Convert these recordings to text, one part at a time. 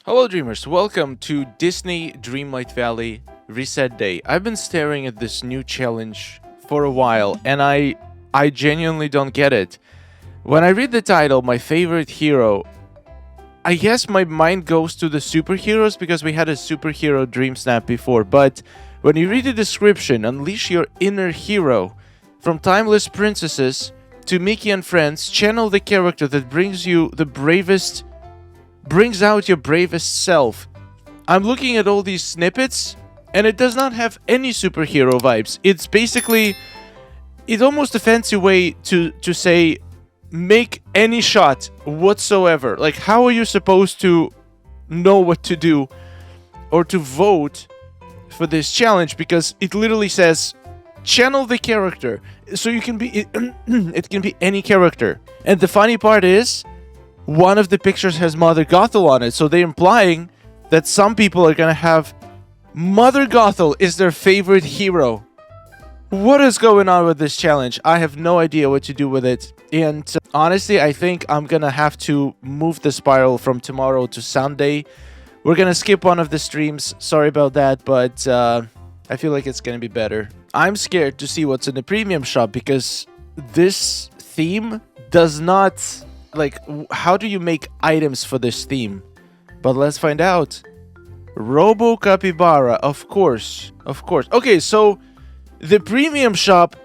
Hello dreamers, welcome to Disney Dreamlight Valley Reset Day. I've been staring at this new challenge for a while and I genuinely don't get it. When I read the title, my favorite hero, I guess my mind goes to the superheroes because we had a superhero dream snap before, but when you read the description, unleash your inner hero. From timeless princesses to Mickey and friends, channel the character that brings out your bravest self. I'm looking at all these snippets, and it does not have any superhero vibes. It's basically, it's almost a fancy way to say, make any shot whatsoever. Like, how are you supposed to know what to do or to vote for this challenge? Because it literally says, channel the character. So you can be, it can be any character. And the funny part is, one of the pictures has Mother Gothel on it, so they're implying that some people are gonna have Mother Gothel is their favorite hero. What is going on with this challenge? I have no idea what to do with it. And honestly, I think I'm gonna have to move the spiral from tomorrow to Sunday. We're gonna skip one of the streams. Sorry about that, but I feel like it's gonna be better. I'm scared to see what's in the premium shop because this theme does not... Like, how do you make items for this theme? But let's find out. Robo Capybara, of course. Of course. Okay, so the premium shop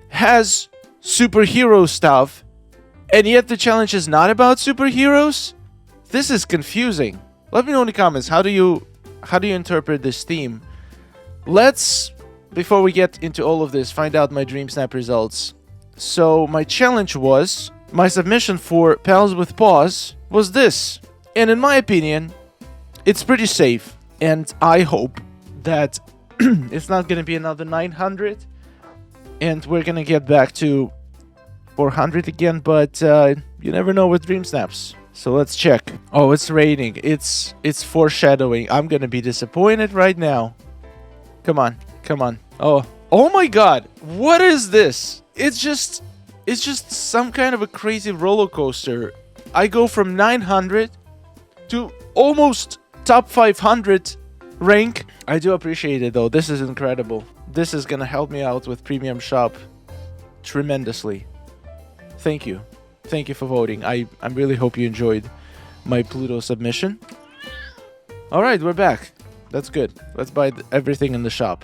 has superhero stuff, and yet the challenge is not about superheroes? This is confusing. Let me know in the comments, how do you interpret this theme? Let's, before we get into all of this, find out my Dream Snap results. So my challenge was... My submission for Pals with Paws was this. And in my opinion, it's pretty safe. And I hope that it's not going to be another 900. And we're going to get back to 400 again. But you never know with Dream Snaps. So let's check. Oh, it's raining. It's foreshadowing. I'm going to be disappointed right now. Come on. Come on. Oh my god. What is this? It's just some kind of a crazy roller coaster. I go from 900 to almost top 500 rank. I do appreciate it though. This is incredible. This is gonna help me out with premium shop tremendously. Thank you. Thank you for voting. I really hope you enjoyed my Pluto submission. Alright, we're back. That's good. Let's buy everything in the shop.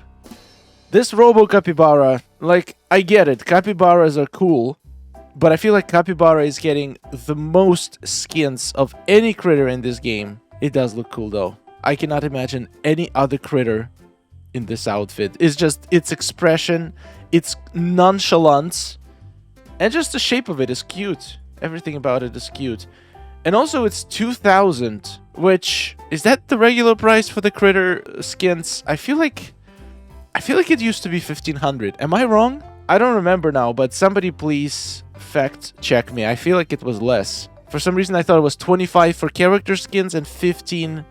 This Robo Capybara, like, I get it. Capybaras are cool. But I feel like Capybara is getting the most skins of any critter in this game. It does look cool, though. I cannot imagine any other critter in this outfit. It's just its expression, its nonchalance, and just the shape of it is cute. Everything about it is cute. And also, it's 2,000, which... Is that the regular price for the critter skins? I feel like it used to be 1,500. Am I wrong? I don't remember now, but somebody please fact check me. I feel like it was less. For some reason, I thought it was 25 for character skins and 15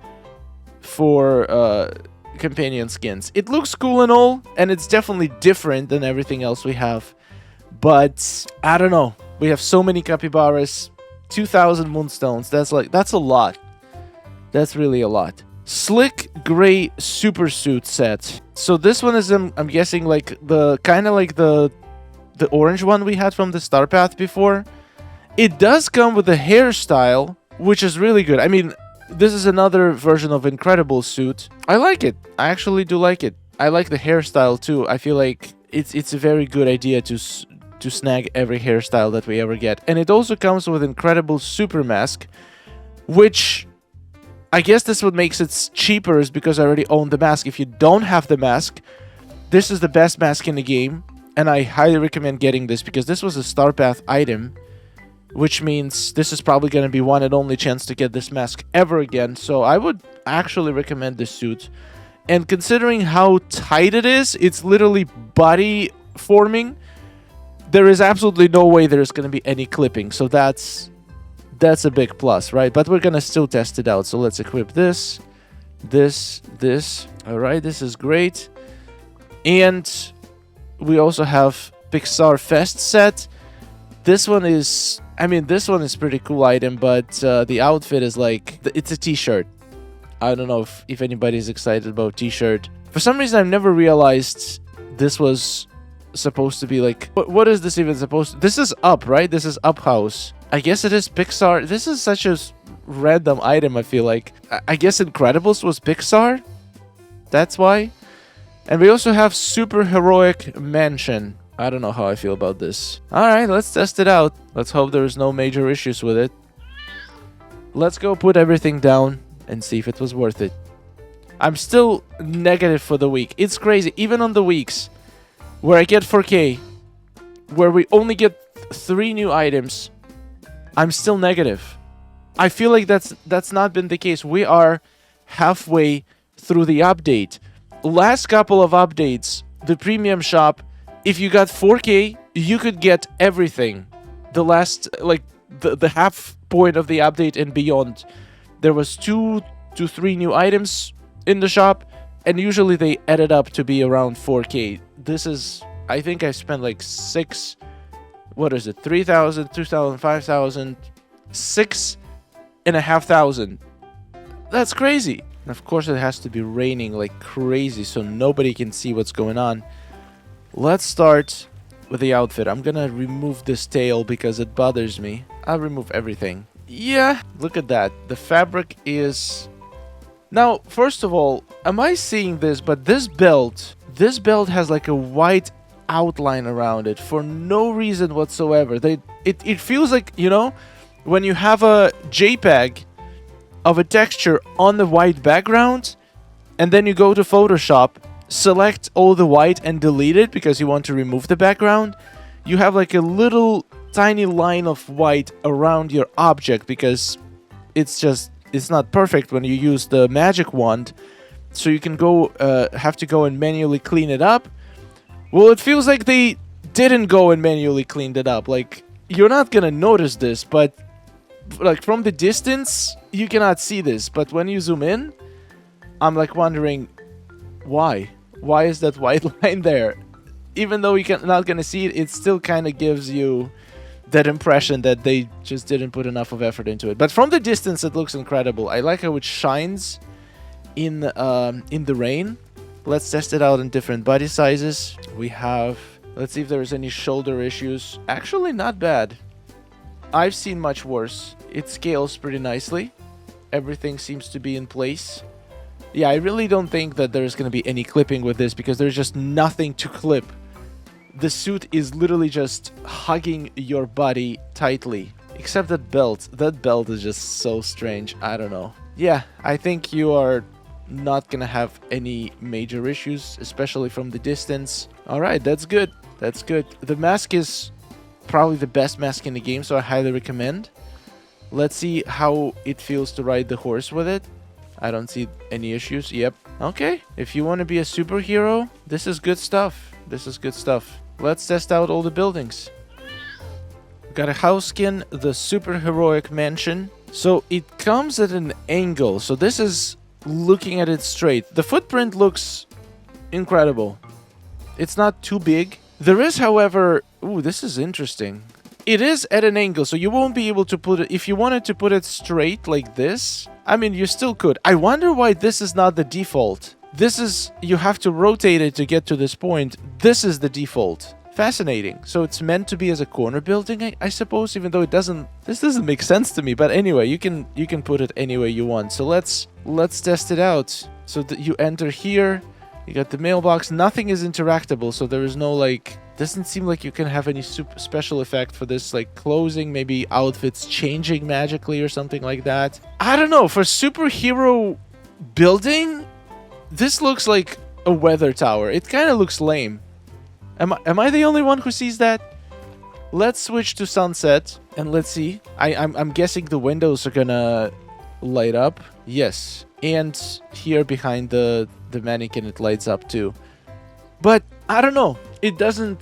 for companion skins. It looks cool and all, and it's definitely different than everything else we have. But I don't know. We have so many capybaras, 2,000 moonstones. That's a lot. That's really a lot. Slick gray supersuit set. So this one is I'm guessing like the kind of like the orange one we had from the Star Path before. It does come with a hairstyle, which is really good. I mean, this is another version of Incredible suit. I like it. I actually do like it. I like the hairstyle too. I feel like it's a very good idea to snag every hairstyle that we ever get. And it also comes with Incredible super mask, which I guess this what makes it cheaper is because I already own the mask. If you don't have the mask, this is the best mask in the game. And I highly recommend getting this because this was a Star Path item, which means this is probably going to be one and only chance to get this mask ever again. So I would actually recommend this suit. And considering how tight it is, it's literally body forming. There is absolutely no way there's going to be any clipping. So that's a big plus, right? But we're going to still test it out. So let's equip this. All right, this is great. And we also have Pixar Fest set. This one is I mean, this one is pretty cool item, but the outfit is like, it's a t-shirt. I don't know if anybody's excited about t-shirt. For some reason, I've never realized this was supposed to be like... What is this even supposed to... This is Up, right? This is Up House. I guess it is Pixar. This is such a random item, I feel like. I guess Incredibles was Pixar? That's why? And we also have Superheroic Mansion. I don't know how I feel about this. Alright, let's test it out. Let's hope there's no major issues with it. Let's go put everything down and see if it was worth it. I'm still negative for the week. It's crazy. Even on the weeks where I get 4K, where we only get 3 new items, I'm still negative. I feel like that's not been the case. We are halfway through the update. Last couple of updates, the premium shop, if you got 4K, you could get everything. The last, like, the half point of the update and beyond, there was 2 to 3 new items in the shop, and usually they added up to be around 4K. This is, I think I spent like 6, what is it, 3,000, 2,000, 5,000, 6,500. That's crazy. And of course it has to be raining like crazy so nobody can see what's going on. Let's start with the outfit. I'm gonna remove this tail because it bothers me. I'll remove everything. Yeah, look at that. The fabric is... Now, first of all, am I seeing this? But this belt has like a white outline around it for no reason whatsoever. It feels like, you know, when you have a JPEG of a texture on the white background, and then you go to Photoshop, select all the white and delete it because you want to remove the background, you have like a little tiny line of white around your object because it's not perfect when you use the magic wand, so you can go have to go and manually clean it up. Well, it feels like they didn't go and manually cleaned it up. Like, you're not gonna notice this, but like from the distance you cannot see this, but when you zoom in, I'm like wondering why is that white line there? Even though you're not gonna see it, it still kind of gives you that impression that they just didn't put enough of effort into it. But from the distance it looks incredible. I like how it shines in the rain. Let's test it out in different body sizes. We have, let's see if there's any shoulder issues. Actually not bad. I've seen much worse. It scales pretty nicely. Everything seems to be in place. Yeah, I really don't think that there's going to be any clipping with this because there's just nothing to clip. The suit is literally just hugging your body tightly. Except that belt. That belt is just so strange. I don't know. Yeah, I think you are not going to have any major issues, especially from the distance. Alright, that's good. That's good. The mask is probably the best mask in the game, so I highly recommend. Let's see how it feels to ride the horse with it. I don't see any issues. Yep. Okay. If you want to be a superhero, this is good stuff. This is good stuff. Let's test out all the buildings. Got a house skin, the superheroic mansion. So it comes at an angle. So this is looking at it straight. The footprint looks incredible. It's not too big. There is, however... Ooh, this is interesting. It is at an angle, so you won't be able to put it... If you wanted to put it straight like this, I mean, you still could. I wonder why this is not the default. This is... You have to rotate it to get to this point. This is the default. Fascinating. So it's meant to be as a corner building, I suppose, even though it doesn't... This doesn't make sense to me, but anyway, you can put it any way you want. So let's test it out. So that you enter here, you got the mailbox. Nothing is interactable, so there is no, like... Doesn't seem like you can have any super special effect for this, like closing, maybe outfits changing magically or something like that. I don't know. For superhero building, this looks like a weather tower. It kind of looks lame. Am I the only one who sees that? Let's switch to sunset and let's see. I'm guessing the windows are gonna light up. Yes, and here behind the mannequin it lights up too. But I don't know. It doesn't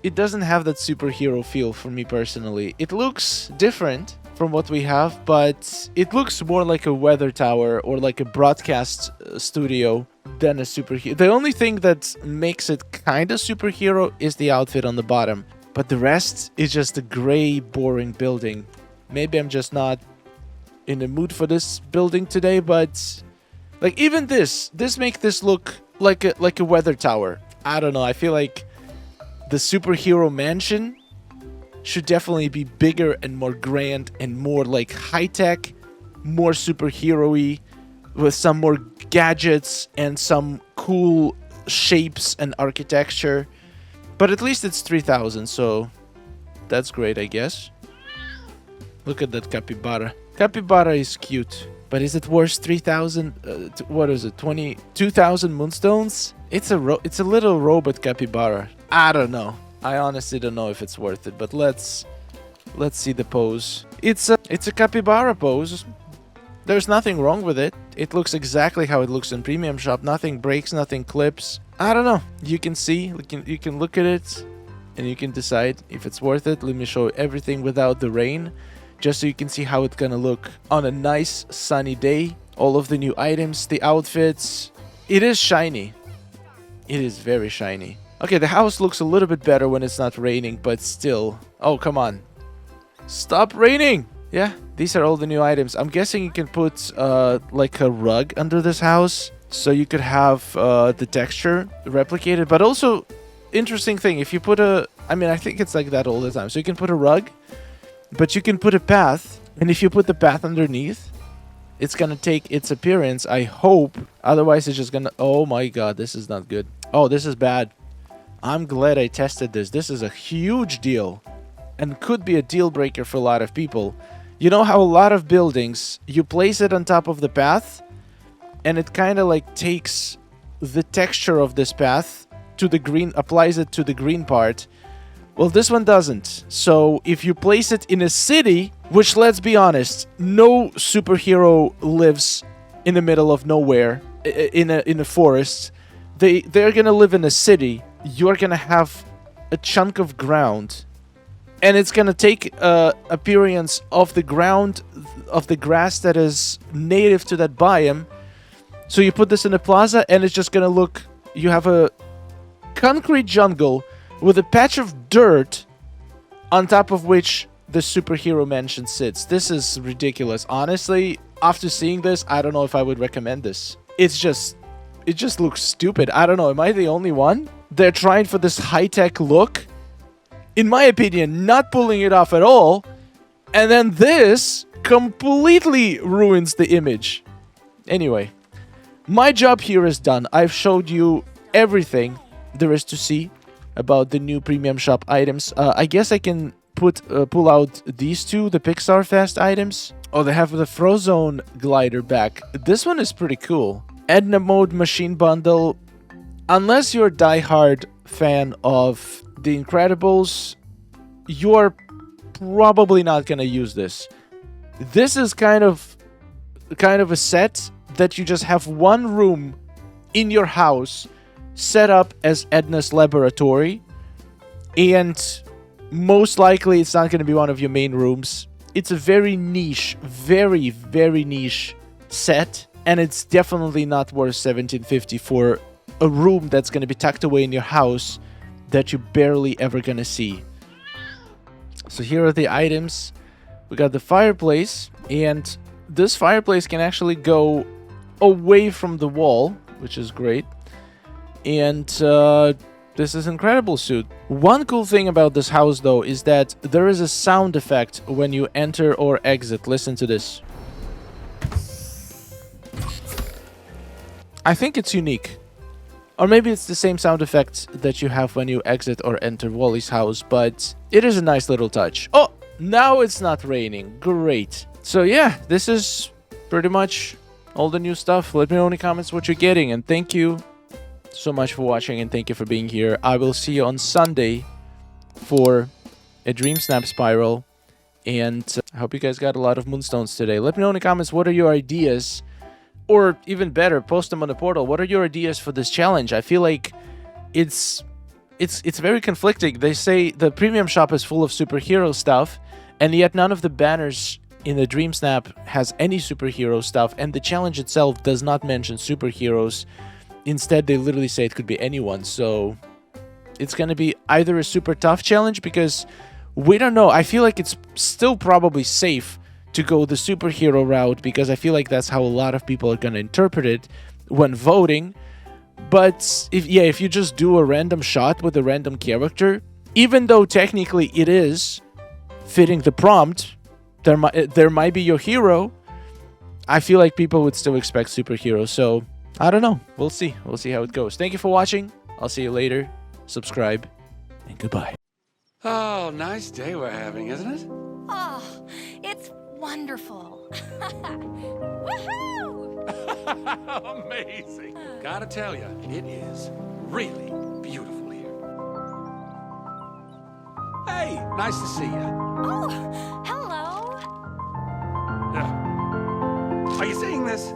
have that superhero feel for me personally. It looks different from what we have, but it looks more like a weather tower or like a broadcast studio than a superhero. The only thing that makes it kind of superhero is the outfit on the bottom, but the rest is just a gray, boring building. Maybe I'm just not in the mood for this building today, but Like, even this make this look like a weather tower. I don't know. I feel like the superhero mansion should definitely be bigger and more grand and more like high-tech, more superhero-y, with some more gadgets and some cool shapes and architecture. But at least it's 3,000, so that's great, I guess. Look at that capybara. Capybara is cute, but is it worth 3,000? What is it? 22,000 moonstones? It's a little robot capybara. I don't know. I honestly don't know if it's worth it, but let's see the pose. It's a capybara pose. There's nothing wrong with it. It looks exactly how it looks in Premium Shop. Nothing breaks, nothing clips. I don't know. You can see, you can look at it, and you can decide if it's worth it. Let me show everything without the rain, just so you can see how it's gonna look on a nice sunny day. All of the new items, the outfits. It is shiny. It is very shiny. Okay, the house looks a little bit better when it's not raining, but still. Oh, come on. Stop raining! Yeah, these are all the new items. I'm guessing you can put like a rug under this house, so you could have the texture replicated. But also, interesting thing, if you put I think it's like that all the time. So you can put a rug, but you can put a path, and if you put the path underneath, it's gonna take its appearance, I hope. Otherwise, it's just gonna... Oh my god, this is not good. Oh, this is bad. I'm glad I tested this. This is a huge deal, and could be a deal breaker for a lot of people. You know how a lot of buildings, you place it on top of the path, and it kind of like takes the texture of this path to the green, applies it to the green part. Well, this one doesn't. So if you place it in a city, which, let's be honest, no superhero lives in the middle of nowhere, in a forest. They're gonna live in a city. You're gonna have a chunk of ground, and it's gonna take appearance of the ground, of the grass that is native to that biome. So you put this in a plaza, and it's just gonna look... You have a concrete jungle with a patch of dirt on top of which the superhero mansion sits. This is ridiculous. Honestly, after seeing this, I don't know if I would recommend this. It just looks stupid. I don't know. Am I the only one? They're trying for this high-tech look. In my opinion, not pulling it off at all. And then this completely ruins the image. Anyway, my job here is done. I've showed you everything there is to see about the new Premium Shop items. I guess I can pull out these two, the Pixar Fest items. Oh, they have the Frozone glider back. This one is pretty cool. Edna Mode Machine Bundle. Unless you're a die-hard fan of The Incredibles, you're probably not gonna use this. This is kind of a set that you just have one room in your house set up as Edna's laboratory, and most likely it's not going to be one of your main rooms. It's a very niche, very, very niche set, and it's definitely not worth $17.50 for a room that's going to be tucked away in your house that you're barely ever going to see. So here are the items. We got the fireplace, and this fireplace can actually go away from the wall, which is great. And this is incredible suit. One cool thing about this house, though, is that there is a sound effect when you enter or exit. Listen to this. I think it's unique. Or maybe it's the same sound effect that you have when you exit or enter Wally's house, but it is a nice little touch. Oh, now it's not raining. Great. So yeah, this is pretty much all the new stuff. Let me know in the comments what you're getting, and thank you so much for watching, and thank you for being here. I will see you on Sunday for a Dream Snap Spiral, and I hope you guys got a lot of moonstones today. Let me know in the comments what are your ideas, or even better, post them on the portal. What are your ideas for this challenge? I feel like it's very conflicting. They say the Premium Shop is full of superhero stuff, and yet none of the banners in the Dream Snap has any superhero stuff, and the challenge itself does not mention superheroes. Instead, they literally say it could be anyone. So it's going to be either a super tough challenge, because we don't know. I feel like it's still probably safe to go the superhero route because I feel like that's how a lot of people are going to interpret it when voting. But if you just do a random shot with a random character, even though technically it is fitting the prompt, there might be your hero, I feel like people would still expect superheroes. So I don't know. We'll see. We'll see how it goes. Thank you for watching. I'll see you later. Subscribe and goodbye. Oh, nice day we're having, isn't it? Oh, it's wonderful. Woohoo! Amazing. Gotta tell you, it is really beautiful here. Hey, nice to see you. Oh, hello. Are you seeing this?